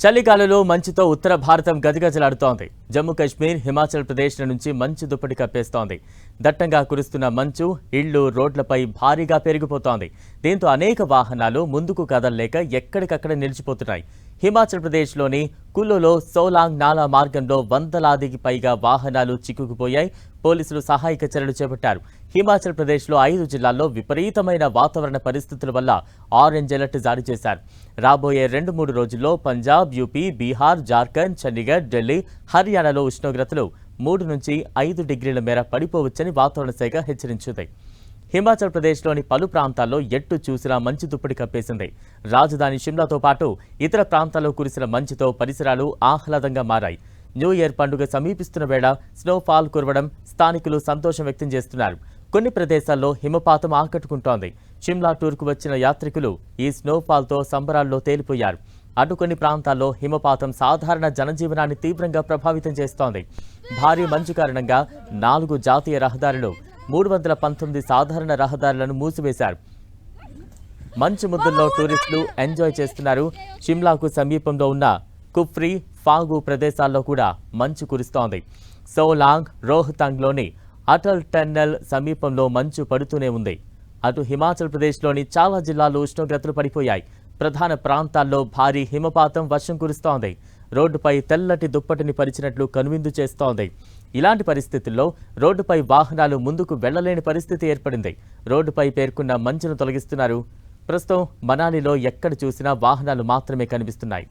చలిగాలులో మంచుతో ఉత్తర భారతం గజగజలాడుతోంది. జమ్మూ కాశ్మీర్, హిమాచల్ ప్రదేశ్ల నుంచి మంచు దుప్పటి కప్పేస్తోంది. దట్టంగా కురుస్తున్న మంచు ఇళ్లు, రోడ్లపై భారీగా పెరిగిపోతోంది. దీంతో అనేక వాహనాలు ముందుకు కదలలేక ఎక్కడికక్కడ నిలిచిపోతున్నాయి. హిమాచల్ ప్రదేశ్లోని కుల్లులో సోలాంగ్ నాలా మార్గంలో వందలాదికి పైగా వాహనాలు చిక్కుకుపోయాయి. పోలీసులు సహాయక చర్యలు చేపట్టారు. హిమాచల్ ప్రదేశ్లో 5 జిల్లాల్లో విపరీతమైన వాతావరణ పరిస్థితుల వల్ల ఆరెంజ్ అలర్ట్ జారీ చేశారు. రాబోయే 2-3 రోజుల్లో పంజాబ్, యూపీ, బీహార్, జార్ఖండ్, చండీగఢ్, ఢిల్లీ, హర్యానాలో ఉష్ణోగ్రతలు 3 నుంచి 5 డిగ్రీల మేర పడిపోవచ్చని వాతావరణ శాఖ హెచ్చరించింది. హిమాచల్ ప్రదేశ్లోని పలు ప్రాంతాల్లో ఎట్టు చూసినా మంచు దుప్పటి కప్పేసింది. రాజధాని షిమ్లాతో పాటు ఇతర ప్రాంతాల్లో కురిసిన మంచుతో పరిసరాలు ఆహ్లాదంగా మారాయి. న్యూ ఇయర్ పండుగ సమీపిస్తున్న వేళ స్నోఫాల్ కురవడం స్థానికులు సంతోషం వ్యక్తం చేస్తున్నారు. కొన్ని ప్రదేశాల్లో హిమపాతం ఆకట్టుకుంటోంది. షిమ్లా టూర్కు వచ్చిన యాత్రికులు ఈ స్నోఫాల్తో సంబరాల్లో తేలిపోయారు. అటు కొన్ని ప్రాంతాల్లో హిమపాతం సాధారణ జనజీవనాన్ని తీవ్రంగా ప్రభావితం చేస్తోంది. భారీ మంచు కారణంగా 4 జాతీయ రహదారులు, 319 సాధారణ రహదారులను మూసివేశారు. మంచు ముద్దుల్లో టూరిస్టులు ఎంజాయ్ చేస్తున్నారు. షిమ్లాకు సమీపంలో ఉన్న కుఫ్రీ, ఫాగు ప్రదేశాల్లో కూడా మంచు కురుస్తోంది. సోలాంగ్, రోహ్తాంగ్లోని అటల్ టన్నెల్ సమీపంలో మంచు పడుతూనే ఉంది. అటు హిమాచల్ ప్రదేశ్లోని చాలా జిల్లాల్లో ఉష్ణోగ్రతలు పడిపోయాయి. ప్రధాన ప్రాంతాల్లో భారీ హిమపాతం, వర్షం కురుస్తోంది. రోడ్డుపై తెల్లటి దుప్పటిని పరిచినట్లు కనువిందు చేస్తోంది. ఇలాంటి పరిస్థితుల్లో రోడ్డుపై వాహనాలు ముందుకు వెళ్లలేని పరిస్థితి ఏర్పడింది. రోడ్డుపై పేర్కొన్న మంచును తొలగిస్తున్నారు. ప్రస్తుతం మనాలిలో ఎక్కడ చూసినా వాహనాలు మాత్రమే కనిపిస్తున్నాయి.